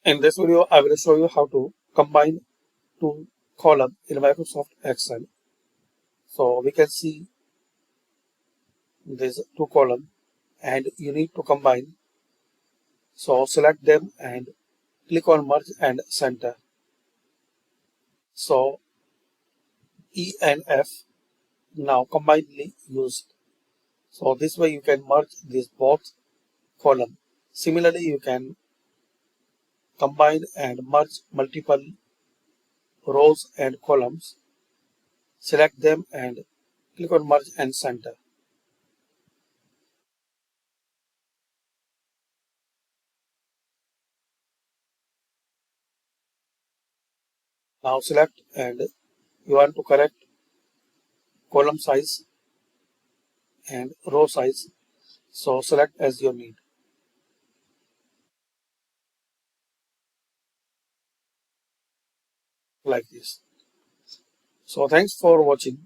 In this video, I will show you how to combine two columns in Microsoft Excel. So we can see these two columns and you need to combine. So select them and click on merge and center. So E and F now combinedly used. So this way you can merge these both columns. Similarly, you can combine and merge multiple rows and columns. Select them and click on merge and center. Now select and you want to correct column size and row size. So select as you need, like this. So thanks for watching.